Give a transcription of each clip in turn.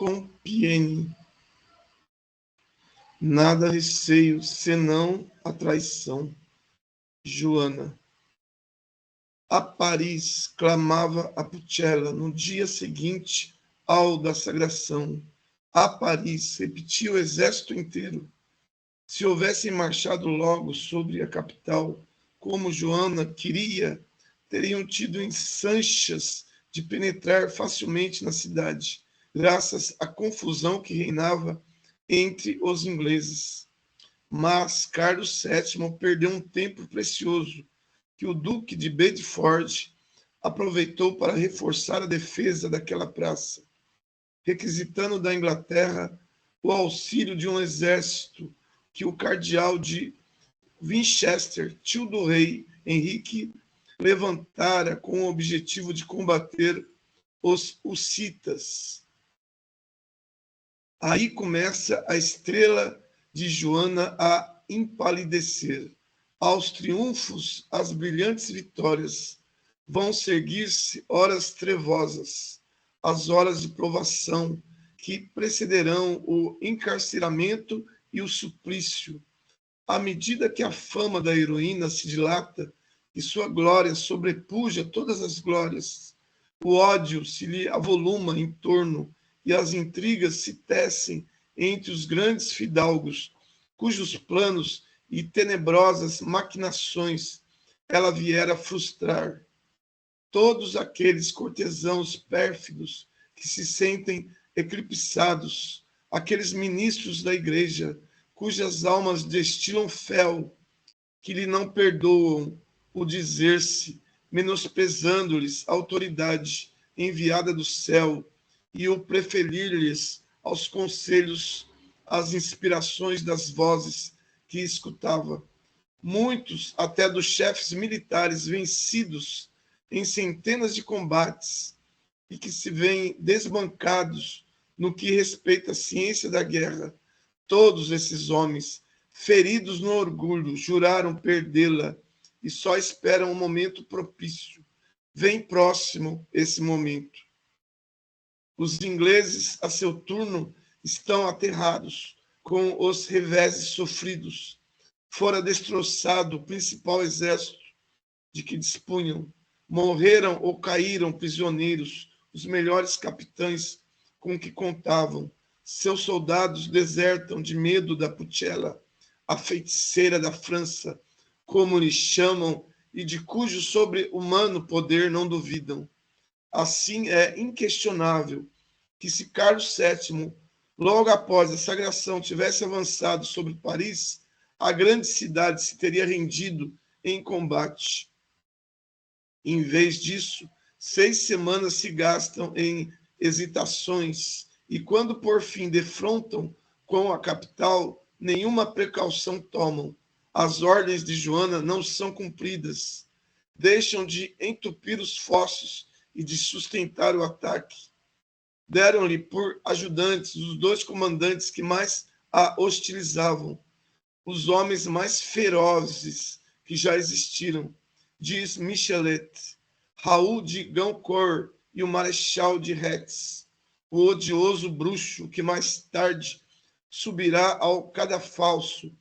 Compiègne. Nada receio, senão a traição. Joana. A Paris, clamava a Pucella no dia seguinte ao da sagração. A Paris, repetia o exército inteiro. Se houvessem marchado logo sobre a capital, como Joana queria, teriam tido ensanchas de penetrar facilmente na cidade, graças à confusão que reinava entre os ingleses. Mas Carlos VII perdeu um tempo precioso que o Duque de Bedford aproveitou para reforçar a defesa daquela praça, requisitando da Inglaterra o auxílio de um exército que o cardeal de Winchester, tio do rei Henrique, levantara com o objetivo de combater os hussitas. Aí começa a estrela de Joana a empalidecer. Aos triunfos, às brilhantes vitórias, vão seguir-se horas trevosas, as horas de provação que precederão o encarceramento e o suplício. À medida que a fama da heroína se dilata e sua glória sobrepuja todas as glórias, o ódio se lhe avoluma em torno e as intrigas se tecem entre os grandes fidalgos, cujos planos e tenebrosas maquinações ela viera frustrar. Todos aqueles cortesãos pérfidos que se sentem eclipsados, aqueles ministros da igreja, cujas almas destilam fel, que lhe não perdoam o dizer-se, menosprezando-lhes a autoridade enviada do céu e o preferir-lhes aos conselhos, às inspirações das vozes que escutava. Muitos, até dos chefes militares vencidos em centenas de combates e que se veem desbancados no que respeita à ciência da guerra, todos esses homens, feridos no orgulho, juraram perdê-la e só esperam um momento propício. Vem próximo esse momento. Os ingleses, a seu turno, estão aterrados com os reveses sofridos. Fora destroçado o principal exército de que dispunham. Morreram ou caíram prisioneiros os melhores capitães com que contavam. Seus soldados desertam de medo da Pucella, a feiticeira da França, como lhe chamam, e de cujo sobre-humano poder não duvidam. Assim é inquestionável que se Carlos VII, logo após a sagração, tivesse avançado sobre Paris, a grande cidade se teria rendido em combate. Em vez disso, 6 semanas se gastam em hesitações e, quando por fim defrontam com a capital, nenhuma precaução tomam. As ordens de Joana não são cumpridas. Deixam de entupir os fossos e de sustentar o ataque. Deram-lhe por ajudantes os 2 comandantes que mais a hostilizavam, os homens mais ferozes que já existiram, diz Michelet, Raul de Goncourt e o Marechal de Retz, o odioso bruxo que mais tarde subirá ao cadafalso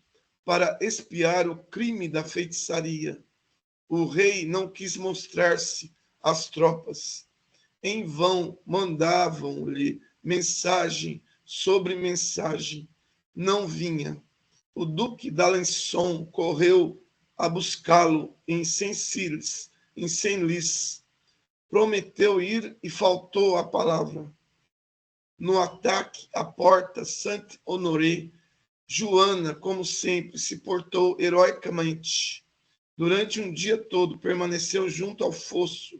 para expiar o crime da feitiçaria. O rei não quis mostrar-se às tropas. Em vão mandavam-lhe mensagem sobre mensagem. Não vinha. O duque d'Alençon correu a buscá-lo em Senlis. Prometeu ir e faltou a palavra. No ataque à porta Saint-Honoré, Joana, como sempre, se portou heroicamente. Durante um dia todo, permaneceu junto ao fosso,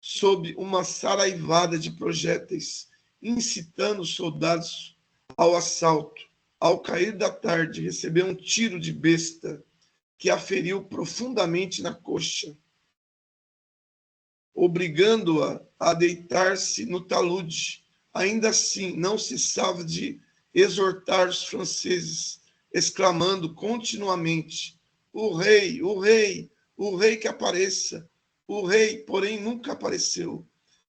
sob uma saraivada de projéteis, incitando os soldados ao assalto. Ao cair da tarde, recebeu um tiro de besta que a feriu profundamente na coxa, obrigando-a a deitar-se no talude. Ainda assim, não cessava de exortar os franceses, exclamando continuamente: o rei, o rei, o rei que apareça. O rei, porém, nunca apareceu.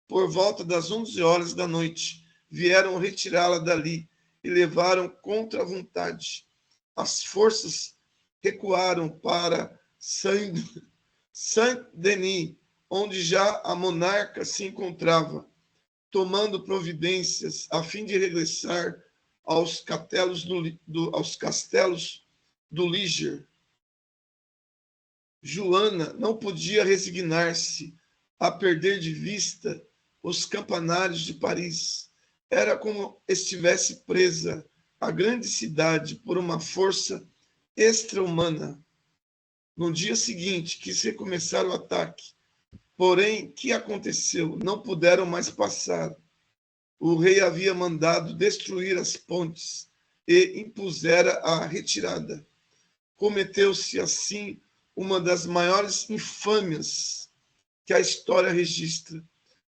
Por volta das 11 horas da noite, vieram retirá-la dali e levaram contra a vontade. As forças recuaram para Saint-Denis, onde já a monarca se encontrava, tomando providências a fim de regressar aos castelos do Líger. Joana não podia resignar-se a perder de vista os campanários de Paris. Era como estivesse presa à grande cidade por uma força extra-humana. No dia seguinte, quis recomeçar o ataque. Porém, que aconteceu? Não puderam mais passar. O rei havia mandado destruir as pontes e impusera a retirada. Cometeu-se assim uma das maiores infâmias que a história registra.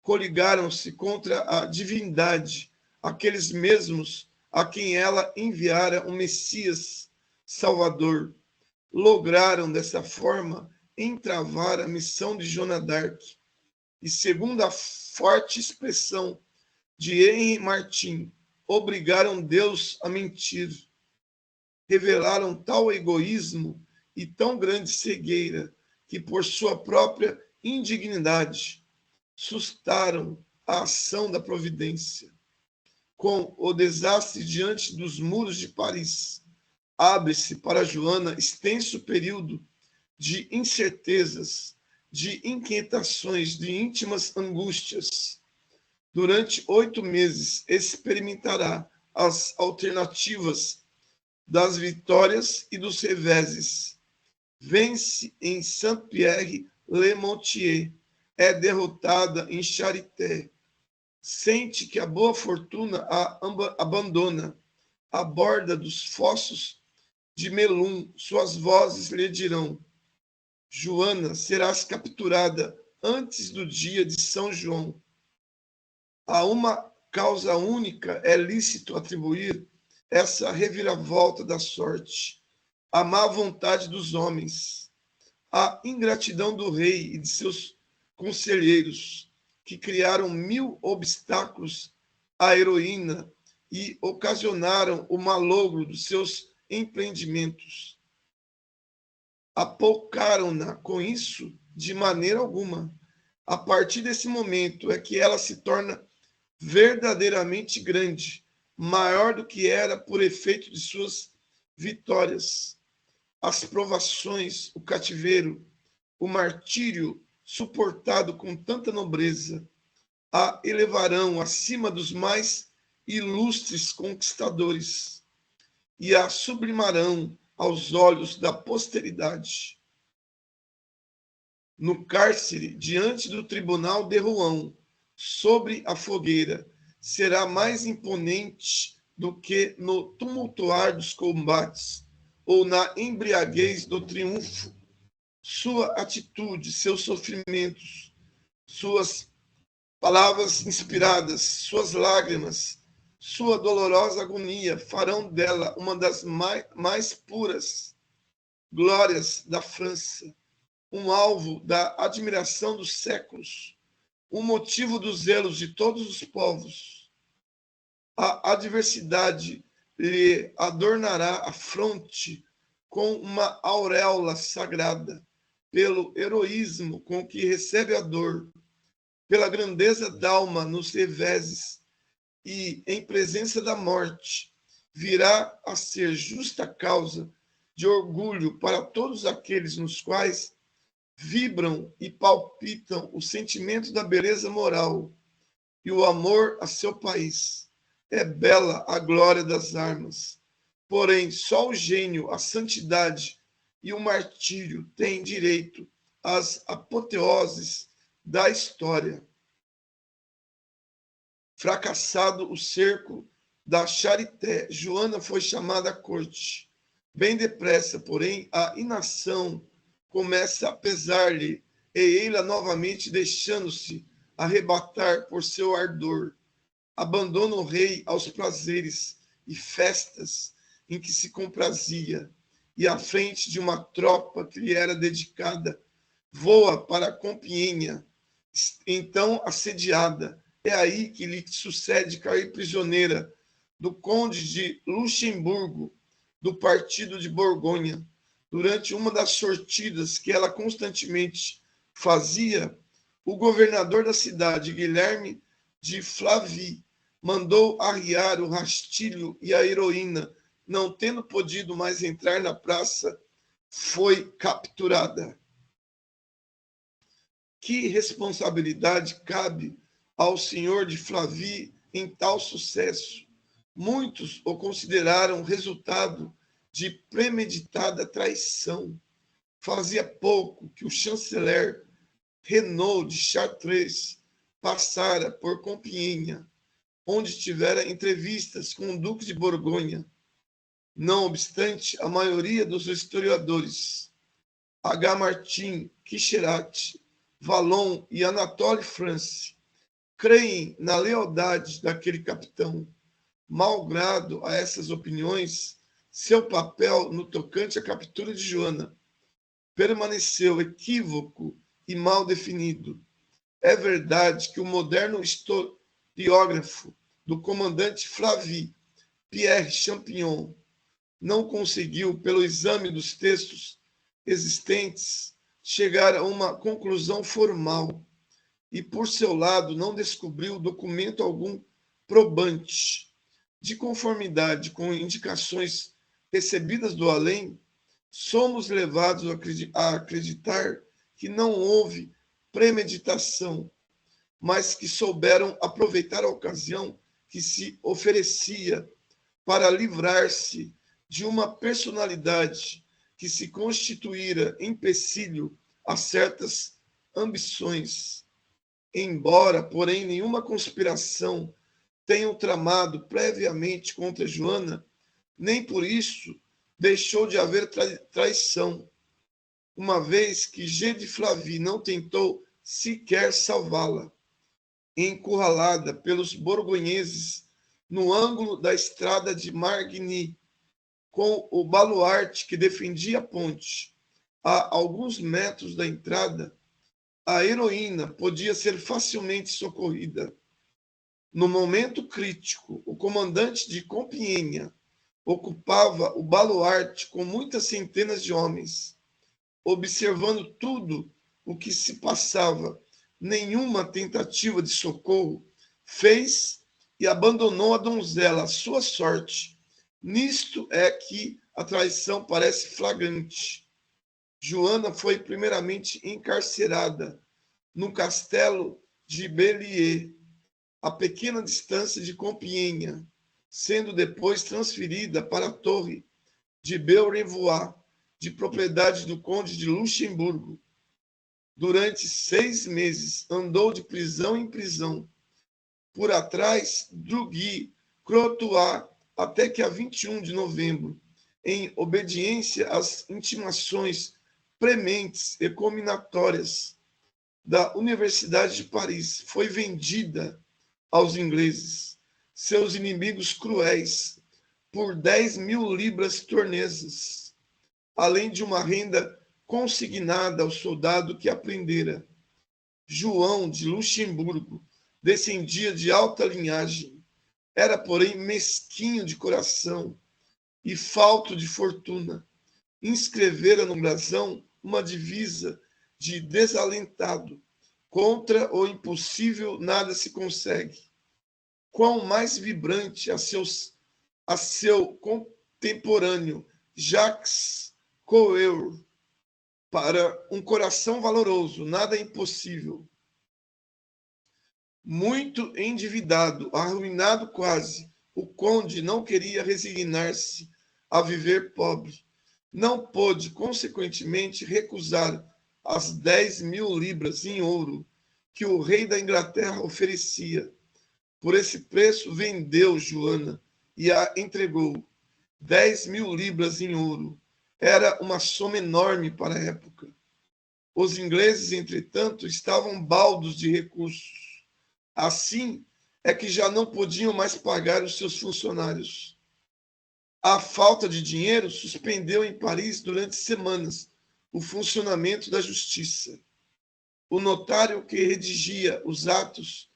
Coligaram-se contra a divindade, aqueles mesmos a quem ela enviara um Messias Salvador. Lograram, dessa forma, entravar a missão de Joana d'Arc. E, segundo a forte expressão de Henri Martin, obrigaram Deus a mentir. Revelaram tal egoísmo e tão grande cegueira que, por sua própria indignidade, sustaram a ação da providência. Com o desastre diante dos muros de Paris, abre-se para Joana extenso período de incertezas, de inquietações, de íntimas angústias. Durante 8 meses, experimentará as alternativas das vitórias e dos reveses. Vence em Saint-Pierre-le-Montier, é derrotada em Charité. Sente que a boa fortuna a abandona. À borda dos fossos de Melun, suas vozes lhe dirão: Joana, serás capturada antes do dia de São João. A uma causa única é lícito atribuir essa reviravolta da sorte: a má vontade dos homens, a ingratidão do rei e de seus conselheiros, que criaram 1000 obstáculos à heroína e ocasionaram o malogro dos seus empreendimentos. Apoucaram-na com isso de maneira alguma. A partir desse momento é que ela se torna verdadeiramente grande, maior do que era por efeito de suas vitórias. As provações, o cativeiro, o martírio suportado com tanta nobreza, a elevarão acima dos mais ilustres conquistadores e a sublimarão aos olhos da posteridade. No cárcere, diante do tribunal de Rouen, sobre a fogueira, será mais imponente do que no tumultuar dos combates ou na embriaguez do triunfo. Sua atitude, seus sofrimentos, suas palavras inspiradas, suas lágrimas, sua dolorosa agonia farão dela uma das mais puras glórias da França, um alvo da admiração dos séculos, um motivo dos zelos de todos os povos. A adversidade lhe adornará a fronte com uma auréola sagrada, pelo heroísmo com que recebe a dor, pela grandeza d'alma nos reveses, e, em presença da morte, virá a ser justa causa de orgulho para todos aqueles nos quais vibram e palpitam o sentimento da beleza moral e o amor a seu país. É bela a glória das armas, porém só o gênio, a santidade e o martírio têm direito às apoteoses da história. Fracassado o cerco da Charité, Joana foi chamada à corte. Bem depressa, porém, a inação começa a pesar-lhe, e ela novamente deixando-se arrebatar por seu ardor. Abandona o rei aos prazeres e festas em que se comprazia, e à frente de uma tropa que lhe era dedicada, voa para Compiègne, então assediada, É aí que lhe sucede cair prisioneira do conde de Luxemburgo, do partido de Borgonha, durante uma das sortidas que ela constantemente fazia. O governador da cidade, Guilherme de Flavy, mandou arriar o rastilho e a heroína, não tendo podido mais entrar na praça, foi capturada. Que responsabilidade cabe ao senhor de Flavy em tal sucesso? Muitos o consideraram resultado de premeditada traição. Fazia pouco que o chanceler Renaud de Chartres passara por Compiègne, onde tivera entrevistas com o duque de Borgonha. Não obstante, a maioria dos historiadores, H. Martin, Quicherat, Vallon e Anatole France, creem na lealdade daquele capitão. Malgrado a essas opiniões, seu papel no tocante à captura de Joana permaneceu equívoco e mal definido. É verdade que o moderno historiógrafo do comandante Flavy, Pierre Champignon, não conseguiu, pelo exame dos textos existentes, chegar a uma conclusão formal e, por seu lado, não descobriu documento algum probante. De conformidade com indicações recebidas do além, somos levados a acreditar que não houve premeditação, mas que souberam aproveitar a ocasião que se oferecia para livrar-se de uma personalidade que se constituíra empecilho a certas ambições. Embora, porém, nenhuma conspiração tenham tramado previamente contra Joana, nem por isso deixou de haver traição, uma vez que G. de Flavy não tentou sequer salvá-la. Encurralada pelos borgonheses no ângulo da estrada de Margny, com o baluarte que defendia a ponte a alguns metros da entrada, a heroína podia ser facilmente socorrida. No momento crítico, o comandante de Compiègne ocupava o baluarte com muitas centenas de homens, observando tudo o que se passava. Nenhuma tentativa de socorro fez e abandonou a donzela à sua sorte. Nisto é que a traição parece flagrante. Joana foi primeiramente encarcerada no castelo de Bellier, a pequena distância de Compiègne, sendo depois transferida para a torre de Beaurevoir, de propriedade do conde de Luxemburgo. Durante 6 meses andou de prisão em prisão, por atrás do Guy Crotoy, até que a 21 de novembro, em obediência às intimações prementes e cominatórias da Universidade de Paris, foi vendida aos ingleses, seus inimigos cruéis, por 10.000 libras tornesas, além de uma renda consignada ao soldado que a prendera. João de Luxemburgo descendia de alta linhagem, era, porém, mesquinho de coração e falto de fortuna. Inscrevera no brasão uma divisa de desalentado: contra o impossível nada se consegue. Quão mais vibrante a seu contemporâneo Jacques Coeur: para um coração valoroso, nada é impossível. Muito endividado, arruinado quase, o conde não queria resignar-se a viver pobre. Não pôde, consequentemente, recusar as 10.000 libras em ouro que o rei da Inglaterra oferecia. Por esse preço vendeu Joana e a entregou. 10.000 libras em ouro. Era uma soma enorme para a época. Os ingleses, entretanto, estavam baldos de recursos. Assim é que já não podiam mais pagar os seus funcionários. A falta de dinheiro suspendeu em Paris durante semanas o funcionamento da justiça. O notário que redigia os atos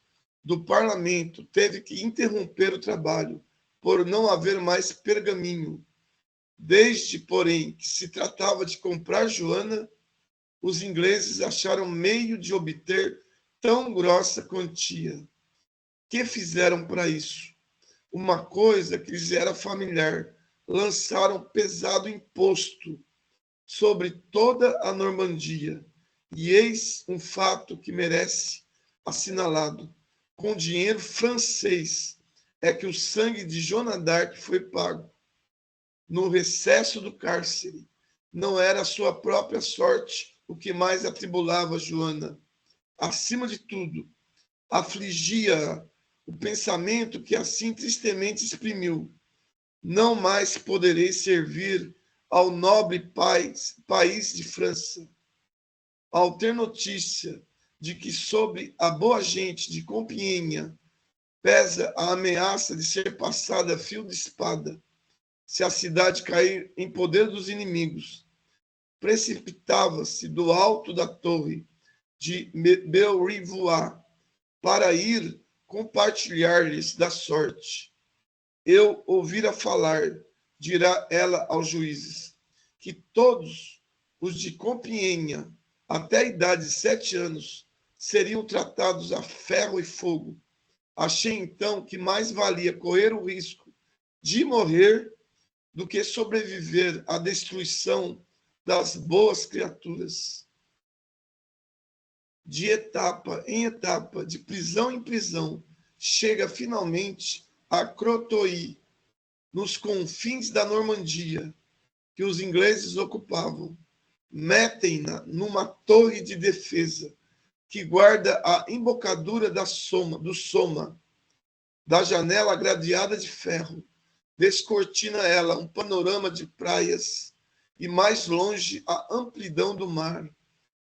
do parlamento teve que interromper o trabalho por não haver mais pergaminho. Desde, porém, que se tratava de comprar Joana, os ingleses acharam meio de obter tão grossa quantia. Que fizeram para isso? Uma coisa que lhes era familiar: lançaram pesado imposto sobre toda a Normandia. E eis um fato que merece assinalado: com dinheiro francês é que o sangue de Joana d'Arc foi pago. No recesso do cárcere, não era a sua própria sorte o que mais atribulava Joana. Acima de tudo, afligia o pensamento que assim tristemente exprimiu: não mais poderei servir ao nobre país de França. Ao ter notícia de que sobre a boa gente de Compiègne pesa a ameaça de ser passada a fio de espada, se a cidade cair em poder dos inimigos, precipitava-se do alto da torre de Belrivois para ir compartilhar-lhes da sorte. Eu ouvira falar, dirá ela aos juízes, que todos os de Compiègne, até a idade de 7 anos, seriam tratados a ferro e fogo. Achei então que mais valia correr o risco de morrer do que sobreviver à destruição das boas criaturas. De etapa em etapa, de prisão em prisão, chega finalmente a Crotoy, nos confins da Normandia, que os ingleses ocupavam. Metem-na numa torre de defesa que guarda a embocadura do Soma, da janela gradeada de ferro. Descortina ela um panorama de praias e mais longe a amplidão do mar.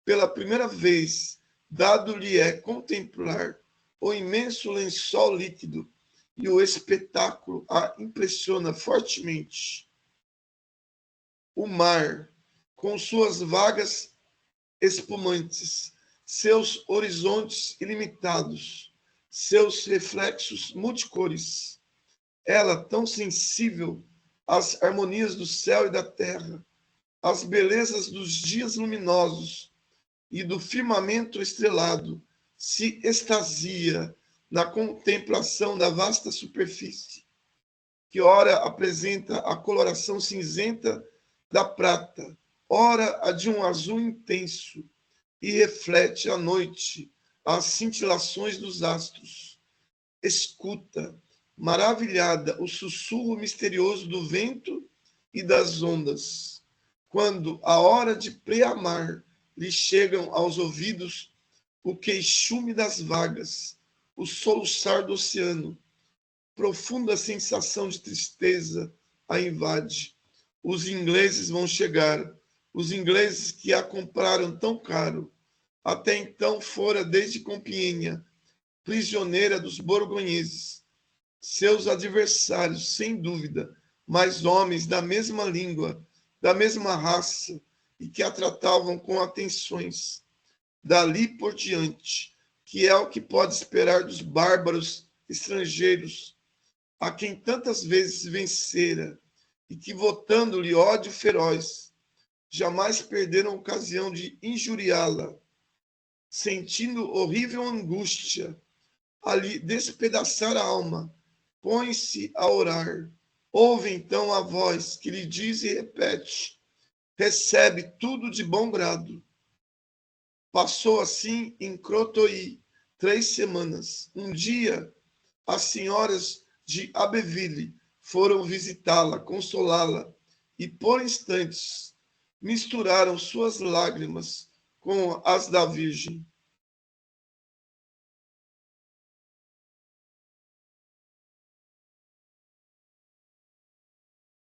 Pela primeira vez, dado-lhe é contemplar o imenso lençol líquido e o espetáculo a impressiona fortemente. O mar, com suas vagas espumantes, seus horizontes ilimitados, seus reflexos multicores, ela tão sensível às harmonias do céu e da terra, às belezas dos dias luminosos e do firmamento estrelado, se extasia na contemplação da vasta superfície, que ora apresenta a coloração cinzenta da prata, ora a de um azul intenso, e reflete à noite as cintilações dos astros. Escuta, maravilhada, o sussurro misterioso do vento e das ondas. Quando, a hora de preamar, lhe chegam aos ouvidos o queixume das vagas, o soluçar do oceano, profunda sensação de tristeza a invade. Os ingleses vão chegar, os ingleses que a compraram tão caro. Até então fora desde Compiègne, prisioneira dos borgonheses. Seus adversários, sem dúvida, mas homens da mesma língua, da mesma raça, e que a tratavam com atenções. Dali por diante, que é o que pode esperar dos bárbaros estrangeiros, a quem tantas vezes vencera, e que, votando-lhe ódio feroz, jamais perderam ocasião de injuriá-la, sentindo horrível angústia, a lhe despedaçar a alma, põe-se a orar. Ouve então a voz que lhe diz e repete: recebe tudo de bom grado. Passou assim em Crotoy 3 semanas. Um dia, as senhoras de Abbeville foram visitá-la, consolá-la, e por instantes misturaram suas lágrimas com as da Virgem.